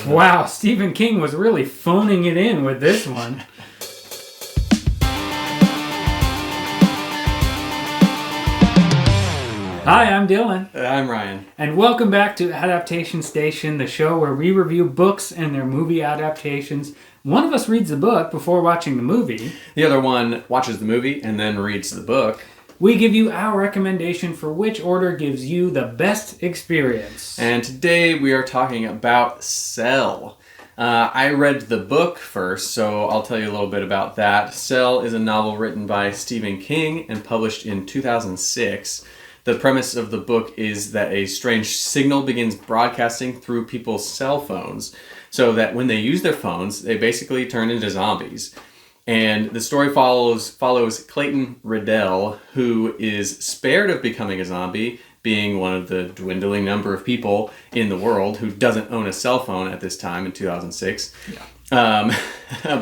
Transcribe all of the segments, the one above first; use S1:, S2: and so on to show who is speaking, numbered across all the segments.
S1: Wow, Stephen King was really phoning it in with this one. Hi, I'm Dillon.
S2: I'm Ryan.
S1: And welcome back to Adaptation Station, the show where we review books and their movie adaptations. One of us reads the book before watching the movie.
S2: The other one watches the movie and then reads the book.
S1: We give you our recommendation for which order gives you the best experience.
S2: And today we are talking about Cell. I read the book first, so I'll tell you a little bit about that. Cell is a novel written by Stephen King and published in 2006. The premise of the book is that a strange signal begins broadcasting through people's cell phones, so that when they use their phones, they basically turn into zombies. And the story follows Clayton Riddell, who is spared of becoming a zombie, being one of the dwindling number of people in the world who doesn't own a cell phone at this time in 2006. Yeah.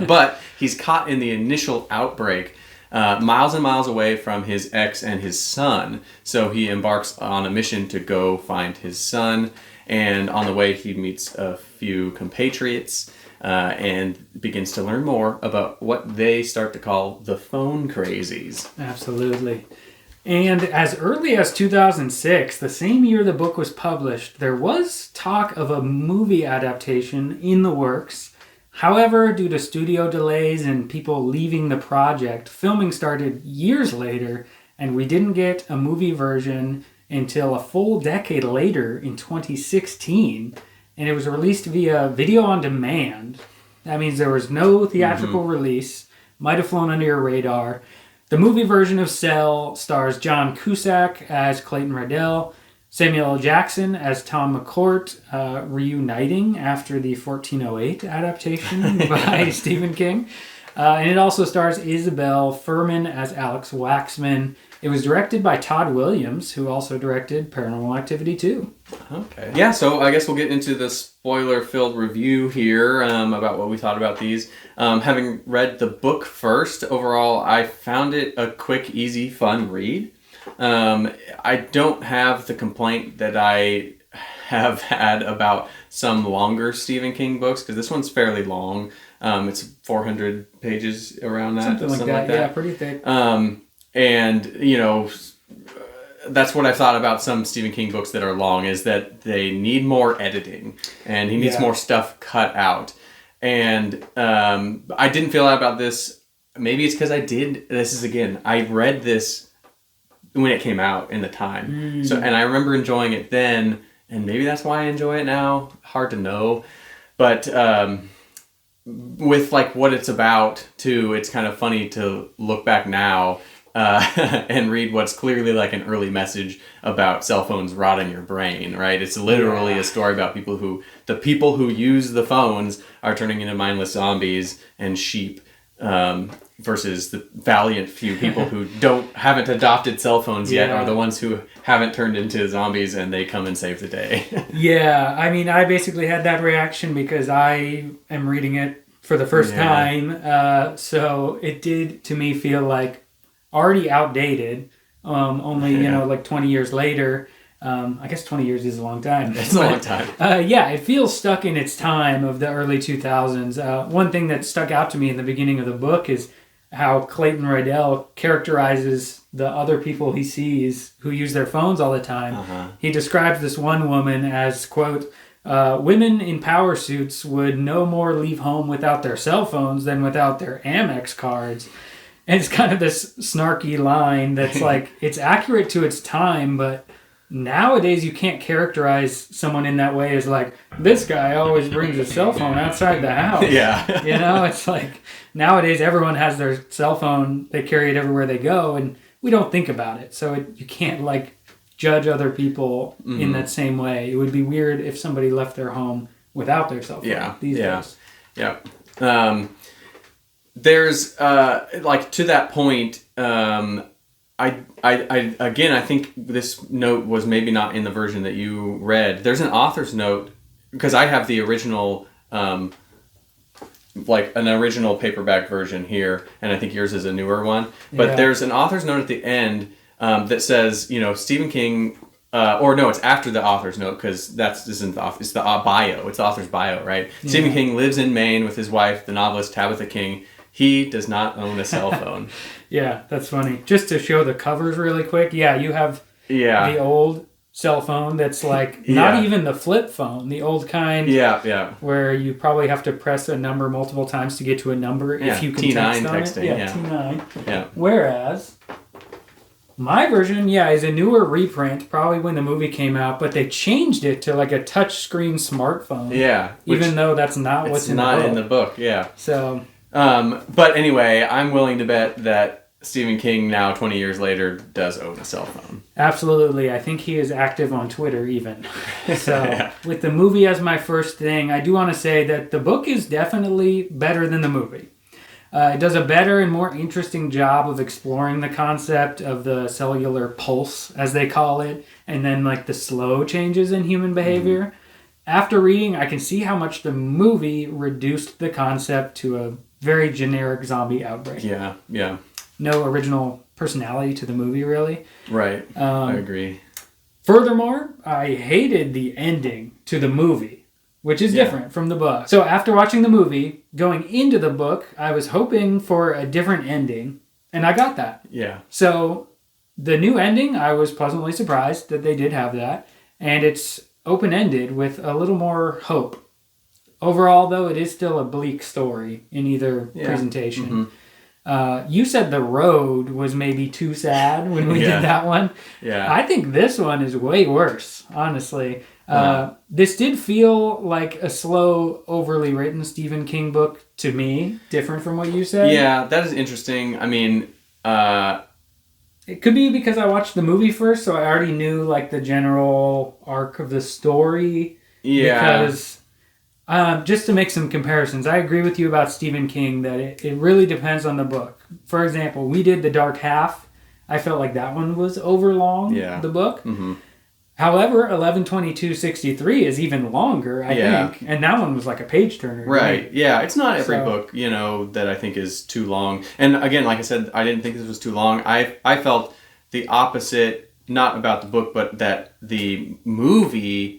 S2: But he's caught in the initial outbreak, miles and miles away from his ex and his son. So he embarks on a mission to go find his son. And on the way, he meets a few compatriots and begins to learn more about what they start to call the phone crazies.
S1: Absolutely. And as early as 2006, the same year the book was published, there was talk of a movie adaptation in the works. However, due to studio delays and people leaving the project, filming started years later, and we didn't get a movie version until a full decade later in 2016, and it was released via video on demand. That means there was no theatrical release, might have flown under your radar. The movie version of Cell stars John Cusack as Clayton Riddell, Samuel L. Jackson as Tom McCourt, reuniting after the 1408 adaptation by Stephen King. And it also stars Isabel Fuhrman as Alex Waxman. It was directed by Tod Williams, who also directed Paranormal Activity 2.
S2: Okay. Yeah, so I guess we'll get into the spoiler-filled review here about what we thought about these. Having read the book first, overall, I found it a quick, easy, fun read. I don't have the complaint that I have had about some longer Stephen King books, because this one's fairly long. It's 400 pages around that.
S1: Something like that. Yeah, pretty thick.
S2: And, you know, that's what I thought about some Stephen King books that are long, is that they need more editing, and he needs more stuff cut out. And I didn't feel that about this. Maybe it's because I read this when it came out in the time. So, and I remember enjoying it then, and maybe that's why I enjoy it now. Hard to know. But with like what it's about too, it's kind of funny to look back now and read what's clearly like an early message about cell phones rotting your brain, right? It's literally a story about the people who use the phones are turning into mindless zombies and sheep, versus the valiant few people who haven't adopted cell phones yet are the ones who haven't turned into zombies, and they come and save the day.
S1: Yeah, I mean, I basically had that reaction because I am reading it for the first time. So it did, to me, feel like already outdated, only, like 20 years later. I guess 20 years is a long time.
S2: It's a long time.
S1: It feels stuck in its time of the early 2000s. One thing that stuck out to me in the beginning of the book is how Clayton Riddell characterizes the other people he sees who use their phones all the time. He describes this one woman as, quote, women in power suits would no more leave home without their cell phones than without their Amex cards. And it's kind of this snarky line that's like, it's accurate to its time, but nowadays you can't characterize someone in that way as like, this guy always brings a cell phone outside the house.
S2: Yeah.
S1: It's like, nowadays everyone has their cell phone, they carry it everywhere they go, and we don't think about it. So you can't like judge other people in that same way. It would be weird if somebody left their home without their cell phone these days.
S2: Yeah. There's like to that point, I think this note was maybe not in the version that you read. There's an author's note, because I have the original, like an original paperback version here, and I think yours is a newer one. But there's an author's note at the end that says, Stephen King or no, it's after the author's note, because isn't the author, it's the bio. It's the author's bio, right? Yeah. Stephen King lives in Maine with his wife, the novelist Tabitha King. He does not own a cell phone.
S1: Yeah, that's funny. Just to show the covers really quick, you have the old cell phone that's like not even the flip phone, the old kind. Where you probably have to press a number multiple times to get to a number if you can
S2: T9
S1: text on
S2: texting.
S1: it. T9. Yeah. Whereas my version, is a newer reprint, probably when the movie came out, but they changed it to like a touchscreen smartphone.
S2: Yeah.
S1: Even though that's not what's in the book. It's not
S2: in the book, yeah.
S1: So...
S2: but anyway, I'm willing to bet that Stephen King now, 20 years later, does own a cell phone.
S1: Absolutely. I think he is active on Twitter even. So with the movie as my first thing, I do want to say that the book is definitely better than the movie. It does a better and more interesting job of exploring the concept of the cellular pulse, as they call it, and then like the slow changes in human behavior. Mm-hmm. After reading, I can see how much the movie reduced the concept to a very generic zombie outbreak.
S2: Yeah.
S1: No original personality to the movie, really.
S2: Right. I agree.
S1: Furthermore, I hated the ending to the movie, which is different from the book. So after watching the movie, going into the book, I was hoping for a different ending, and I got that.
S2: Yeah.
S1: So the new ending, I was pleasantly surprised that they did have that, and it's open-ended with a little more hope. Overall, though, it is still a bleak story in either presentation. Mm-hmm. You said The Road was maybe too sad when we did that one. Yeah. I think this one is way worse, honestly. This did feel like a slow, overly written Stephen King book to me, different from what you said.
S2: Yeah, that is interesting. I mean...
S1: It could be because I watched the movie first, so I already knew like the general arc of the story. Yeah. Because... just to make some comparisons, I agree with you about Stephen King that it really depends on the book. For example, we did The Dark Half. I felt like that one was overlong, the book. Mm-hmm. However, 11/22/63 is even longer, I think. And that one was like a page-turner.
S2: Right, yeah. It's not every book, that I think is too long. And again, like I said, I didn't think this was too long. I felt the opposite, not about the book, but that the movie...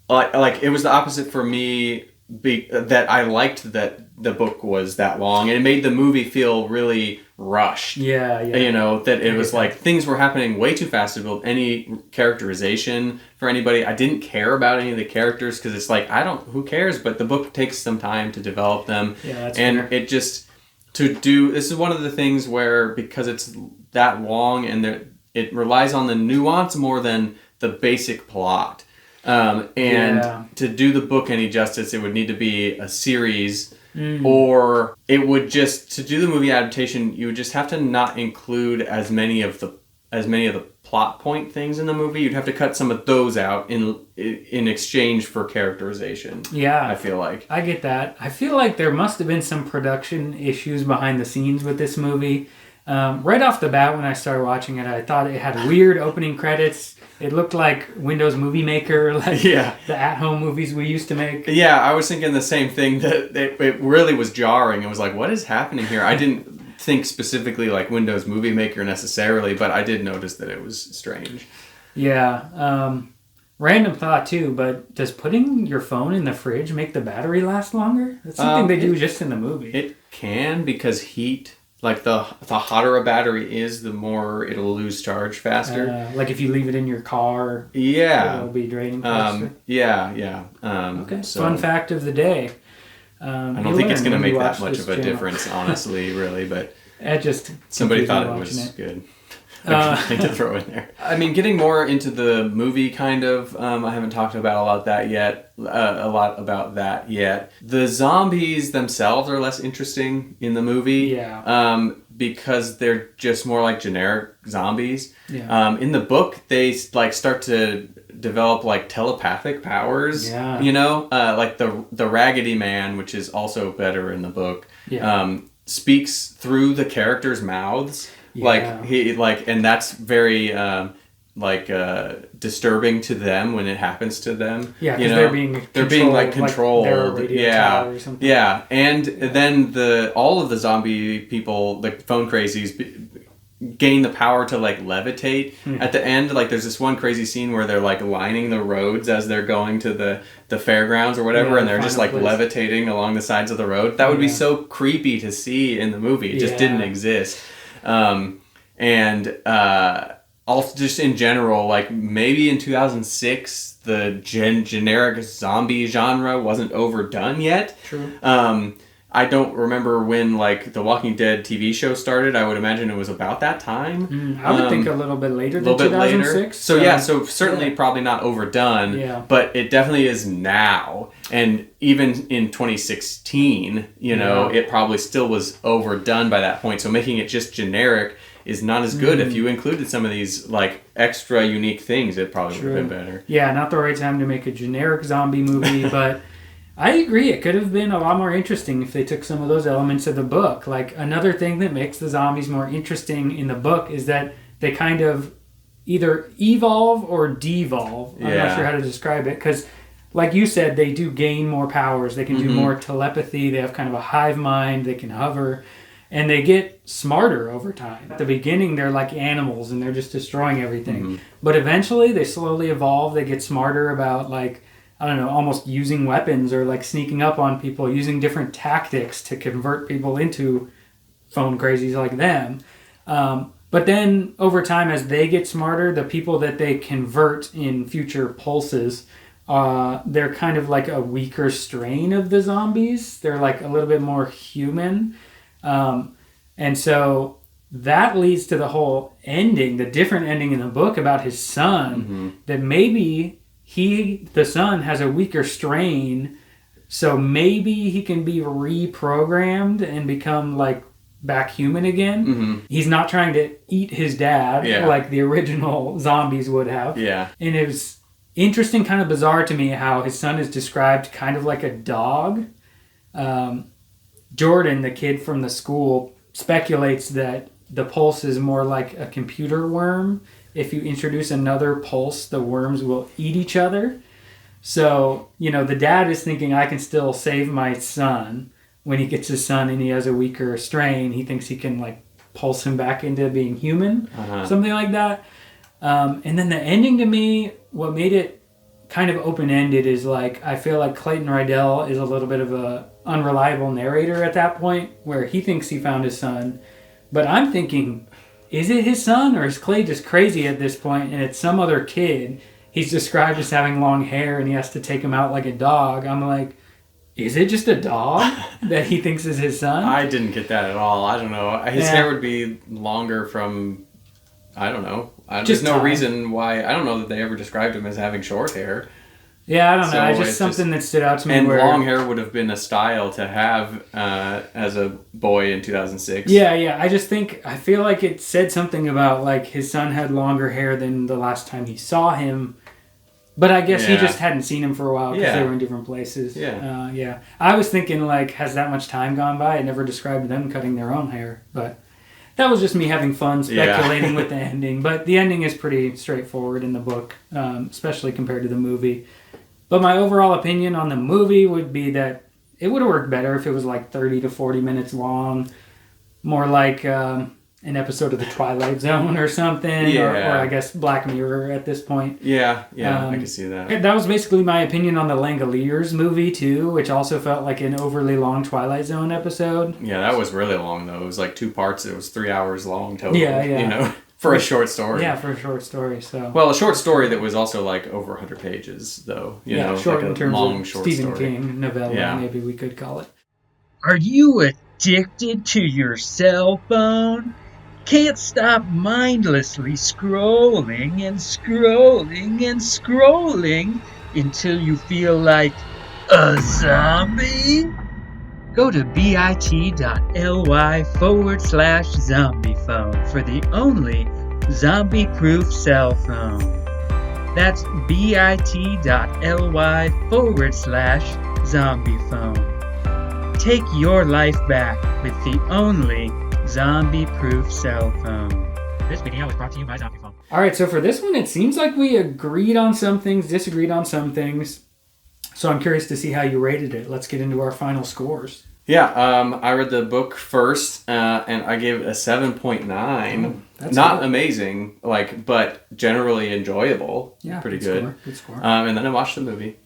S2: Like it was the opposite for me. That I liked that the book was that long, and it made the movie feel really rushed.
S1: Yeah.
S2: That it was like things were happening way too fast to build any characterization for anybody. I didn't care about any of the characters because it's like who cares? But the book takes some time to develop them.
S1: Yeah, that's
S2: and fair. It just this is one of the things where because it's that long and it relies on the nuance more than the basic plot. To do the book any justice, it would need to be a series, or it would to do the movie adaptation, you would just have to not include as many of the plot point things in the movie. You'd have to cut some of those out in exchange for characterization.
S1: Yeah,
S2: I feel like
S1: I get that. I feel like there must have been some production issues behind the scenes with this movie. Right off the bat, when I started watching it, I thought it had weird opening credits. It looked like Windows Movie Maker, the at-home movies we used to make. Yeah,
S2: I was thinking the same thing, that it really was jarring. It was like, what is happening here? I didn't think specifically like Windows Movie Maker necessarily, but I did notice that it was strange.
S1: Yeah. Random thought too, but does putting your phone in the fridge make the battery last longer? That's something they do just in the movie.
S2: It can, because heat... Like the hotter a battery is, the more it'll lose charge faster.
S1: Like if you leave it in your car, it'll be draining faster.
S2: Okay.
S1: So, fun fact of the day.
S2: I don't think it's going to make that much of a difference, honestly, really. But somebody thought it was good. Thing to throw in there. I mean, getting more into the movie, kind of. I haven't talked about a lot about that yet. The zombies themselves are less interesting in the movie.
S1: Yeah.
S2: Because they're just more like generic zombies.
S1: Yeah.
S2: In the book, they start to develop telepathic powers.
S1: Yeah.
S2: Like the Raggedy Man, which is also better in the book.
S1: Yeah.
S2: Speaks through the characters' mouths. Yeah. And that's very disturbing to them when it happens to them.
S1: Yeah, because they're being
S2: controlled.
S1: Like tower or something.
S2: Yeah, and then all of the zombie people, the phone crazies, gain the power to like levitate at the end. Like there's this one crazy scene where they're like lining the roads as they're going to the fairgrounds or whatever, and they're just like levitating along the sides of the road. That would be so creepy to see in the movie. It just didn't exist. Also just in general, like maybe in 2006 the generic zombie genre wasn't overdone yet.
S1: True.
S2: I don't remember when like the Walking Dead TV show started. I would imagine it was about that time.
S1: I would think a little bit later than 2006.
S2: So certainly probably not overdone.
S1: Yeah.
S2: But it definitely is now. And even in 2016, it probably still was overdone by that point. So making it just generic is not as good. If you included some of these like extra unique things, it probably would have been better.
S1: Yeah, not the right time to make a generic zombie movie, but I agree. It could have been a lot more interesting if they took some of those elements of the book. Like another thing that makes the zombies more interesting in the book is that they kind of either evolve or devolve. I'm not sure how to describe it because, like you said, they do gain more powers. They can do more telepathy. They have kind of a hive mind. They can hover. And they get smarter over time. At the beginning, they're like animals and they're just destroying everything. But eventually, they slowly evolve. They get smarter about, like, I don't know, almost using weapons or like sneaking up on people, using different tactics to convert people into phone crazies like them. But then over time, as they get smarter, the people that they convert in future pulses, they're kind of like a weaker strain of the zombies. They're like a little bit more human. And so that leads to the whole ending, the different ending in the book about his son, that maybe the son has a weaker strain, so maybe he can be reprogrammed and become like back human again. He's not trying to eat his dad like the original zombies would have. Yeah. And it was interesting, kind of bizarre to me how his son is described kind of like a dog. Jordan, the kid from the school, speculates that the pulse is more like a computer worm. If you introduce another pulse, the worms will eat each other. So, the dad is thinking, I can still save my son. When he gets his son and he has a weaker strain, he thinks he can, like, pulse him back into being human. Something like that. And then the ending to me, what made it kind of open-ended is, like, I feel like Clayton Rydell is a little bit of a unreliable narrator at that point, where he thinks he found his son. But I'm thinking, is it his son, or is Clay just crazy at this point and it's some other kid? He's described as having long hair and he has to take him out like a dog. I'm like, is it just a dog that he thinks is his son?
S2: I didn't get that at all. I don't know. His hair would be longer from, I don't know. There's no reason why. I don't know that they ever described him as having short hair.
S1: Yeah, I don't know. It's just something that stood out to me.
S2: And long hair would have been a style to have as a boy in 2006.
S1: Yeah. I feel like it said something about, like, his son had longer hair than the last time he saw him. But I guess he just hadn't seen him for a while because they were in different places. Yeah. I was thinking, like, has that much time gone by? I never described them cutting their own hair. But that was just me having fun speculating with the ending. But the ending is pretty straightforward in the book, especially compared to the movie. But my overall opinion on the movie would be that it would have worked better if it was like 30 to 40 minutes long. More like an episode of The Twilight Zone or something. Or I guess Black Mirror at this point.
S2: Yeah, I can see that.
S1: That was basically my opinion on the Langoliers movie too, which also felt like an overly long Twilight Zone episode.
S2: Yeah, that was really long though. It was like 2 parts. It was 3 hours long total. Yeah. For a short story.
S1: Yeah, for a short story. So.
S2: Well, a short story that was also like over 100 pages, though.
S1: Short
S2: like
S1: in terms
S2: long,
S1: of
S2: short
S1: Stephen
S2: story.
S1: King novella, maybe we could call it.
S3: Are you addicted to your cell phone? Can't stop mindlessly scrolling and scrolling and scrolling until you feel like a zombie? Go to bit.ly/zombiephone for the only zombie-proof cell phone. That's bit.ly/zombiephone. Take your life back with the only zombie-proof cell phone. This video was brought to you by ZombiePhone.
S1: All right, so for this one, it seems like we agreed on some things, disagreed on some things. So I'm curious to see how you rated it. Let's get into our final scores.
S2: Yeah, I read the book first, and I gave it a 7.9.
S1: That's
S2: Not
S1: good.
S2: amazing, but generally enjoyable.
S1: Yeah,
S2: pretty good.
S1: Score, good score.
S2: And then I watched the movie,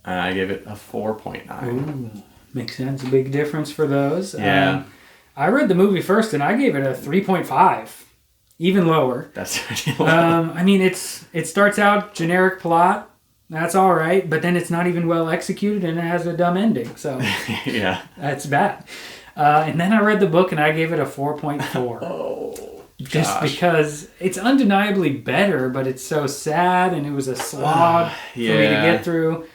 S2: and I gave it a 4.9.
S1: Ooh, makes sense. A big difference for those.
S2: Yeah.
S1: I read the movie first, and I gave it a 3.5, even lower.
S2: That's pretty low.
S1: I mean, it starts out generic plot. That's all right, but then it's not even well executed, and it has a dumb ending. So
S2: Yeah.
S1: that's bad. And then I read the book, and I gave it a 4.4.
S2: Oh,
S1: Just
S2: gosh.
S1: because it's undeniably better, but it's so sad, and it was a slog for me to
S2: Yeah.
S1: get through.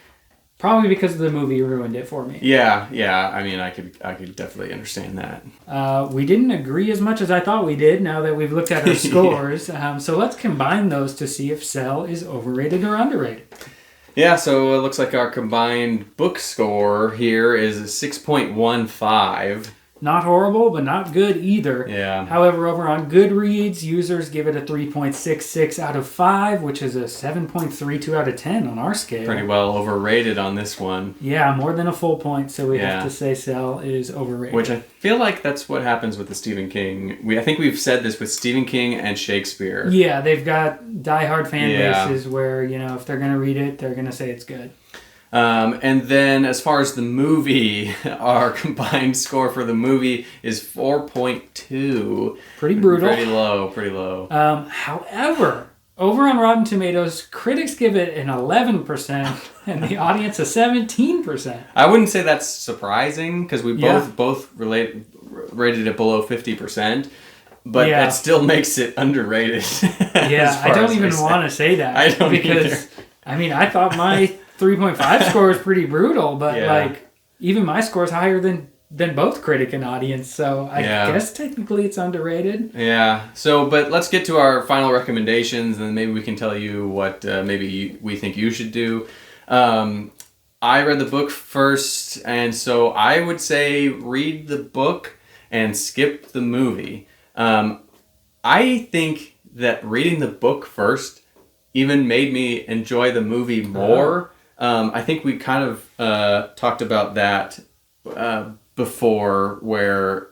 S1: Probably because the movie ruined it for me.
S2: Yeah. I mean, I could definitely understand that.
S1: We didn't agree as much as I thought we did now that we've looked at our scores. So let's combine those to see if Cell is overrated or underrated.
S2: Yeah, so it looks like our combined book score here is a 6.15.
S1: Not horrible, but not good either.
S2: Yeah.
S1: However, over on Goodreads, users give it a 3.66 out of 5, which is a 7.32 out of 10 on our scale.
S2: Pretty well overrated on this one.
S1: Yeah, more than a full point, so we
S2: Yeah.
S1: have to say Cell is overrated.
S2: Which I feel like that's what happens with the Stephen King. I think we've said this with Stephen King and Shakespeare.
S1: Yeah, they've got diehard fan
S2: Yeah.
S1: bases where, if they're going to read it, they're going to say it's good.
S2: And then as far as the movie, our combined score for the movie is 4.2.
S1: Pretty brutal.
S2: Pretty low.
S1: However, over on Rotten Tomatoes, critics give it an 11% and the audience a 17%.
S2: I wouldn't say that's surprising because we
S1: Yeah.
S2: both rated it below 50%. But
S1: Yeah.
S2: that still makes it underrated.
S1: Yeah, I don't even want to say that.
S2: I don't
S1: because,
S2: either.
S1: I mean, I thought my 3.5 score was pretty brutal, but
S2: Yeah.
S1: even my score is higher than both critic and audience, so I
S2: Yeah.
S1: guess technically it's underrated.
S2: Yeah. So, but let's get to our final recommendations, and maybe we can tell you what we think you should do. I read the book first, and so I would say read the book and skip the movie. I think that reading the book first even made me enjoy the movie more. I think we kind of talked about that before, where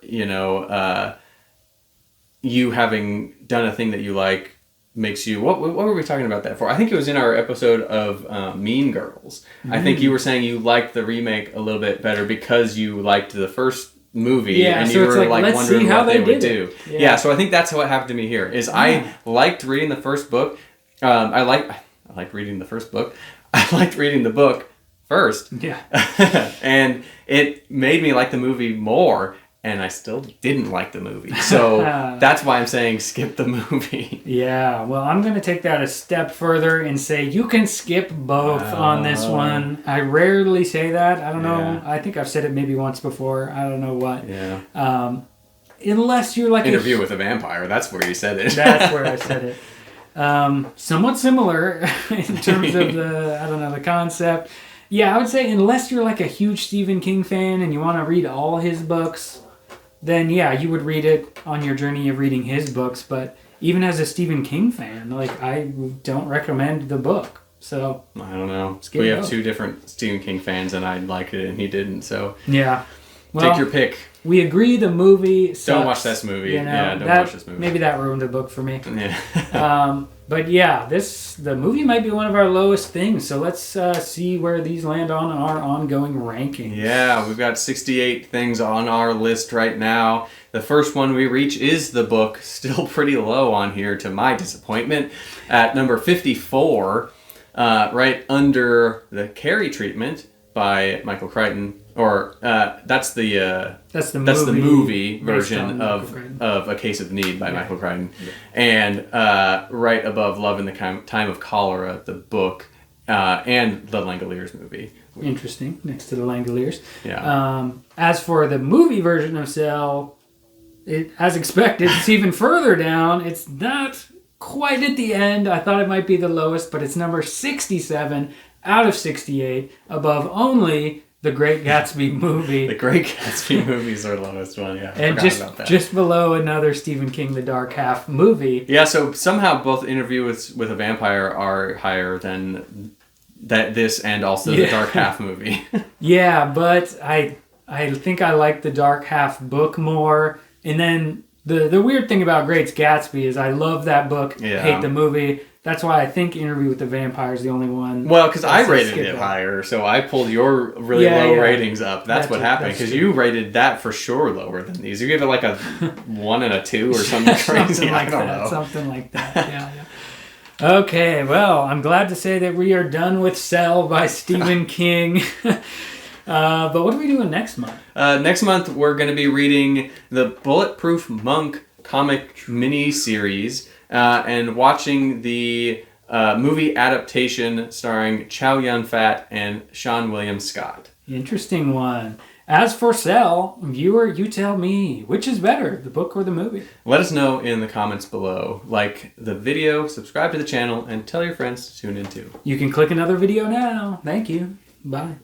S2: you having done a thing that you like makes you what were we talking about that for? I think it was in our episode of Mean Girls. I think you were saying you liked the remake a little bit better because you liked the first movie,
S1: Yeah,
S2: and
S1: so
S2: you
S1: it's
S2: were
S1: like, let's
S2: wondering
S1: see how
S2: what they
S1: they
S2: would
S1: did
S2: do.
S1: it.
S2: Yeah, so I think that's what happened to me here. Is I liked reading the first book. I liked reading the first book. I liked reading the book first.
S1: Yeah.
S2: And it made me like the movie more, and I still didn't like the movie. So that's why I'm saying skip the movie.
S1: Yeah, well, I'm going to take that a step further and say you can skip both on this one. I rarely say that. I don't know.
S2: Yeah.
S1: I think I've said it maybe once before. I don't know what.
S2: Yeah.
S1: Unless you're like
S2: Interview with a Vampire. That's where you said it.
S1: That's where I said it. Somewhat similar in terms of the concept. Yeah, I would say unless you're like a huge Stephen King fan and you want to read all his books, then yeah, you would read it on your journey of reading his books. But even as a Stephen King fan, I don't recommend the book. So
S2: I don't know.
S1: Skip
S2: We have
S1: both.
S2: two different Stephen King fans, and I liked it and he didn't. So
S1: yeah, well,
S2: take your pick.
S1: we agree the movie sucks.
S2: Don't watch this movie. Don't watch this movie.
S1: Maybe that ruined the book for me.
S2: Yeah.
S1: But yeah, the movie might be one of our lowest things. So let's see where these land on our ongoing rankings.
S2: Yeah, we've got 68 things on our list right now. The first one we reach is the book, still pretty low on here to my disappointment, at number 54, right under The Carrie Treatment by Michael Crichton. Or that's the movie
S1: based
S2: version
S1: on Michael Crichton.
S2: of A Case of Need by Michael Crichton, and right above Love in the Time of Cholera, the book, and the Langoliers movie.
S1: Interesting, next to the Langoliers.
S2: Yeah.
S1: As for the movie version of Cell, as expected, it's even further down. It's not quite at the end. I thought it might be the lowest, but it's number 67 out of 68, above only The Great Gatsby movie.
S2: The Great Gatsby movies are the lowest one. Yeah,
S1: And just below another Stephen King, The Dark Half movie.
S2: Yeah, so somehow both Interview with a Vampire are higher than this and also the Dark Half movie.
S1: Yeah, but I I think I like the Dark Half book more. And then the weird thing about Great Gatsby is I love that book, hate the movie. That's why I think Interview with the Vampire is the only one.
S2: Well, because I rated it higher, so I pulled your really low ratings up. That's what happened, because you rated that for sure lower than these. You gave it like a 1 and a 2 or something crazy.
S1: Something like that. Something like that. Yeah. Okay, well, I'm glad to say that we are done with Cell by Stephen King. But what are we doing next month?
S2: Next month, we're going to be reading the Bulletproof Monk comic mini-series and watching the movie Adaptation starring Chow Yun-Fat and Seann William Scott.
S1: Interesting one. As for Cell, viewer, you tell me, which is better, the book or the movie?
S2: Let us know in the comments below. Like the video, subscribe to the channel, and tell your friends to tune in too.
S1: You can click another video now. Thank you. Bye.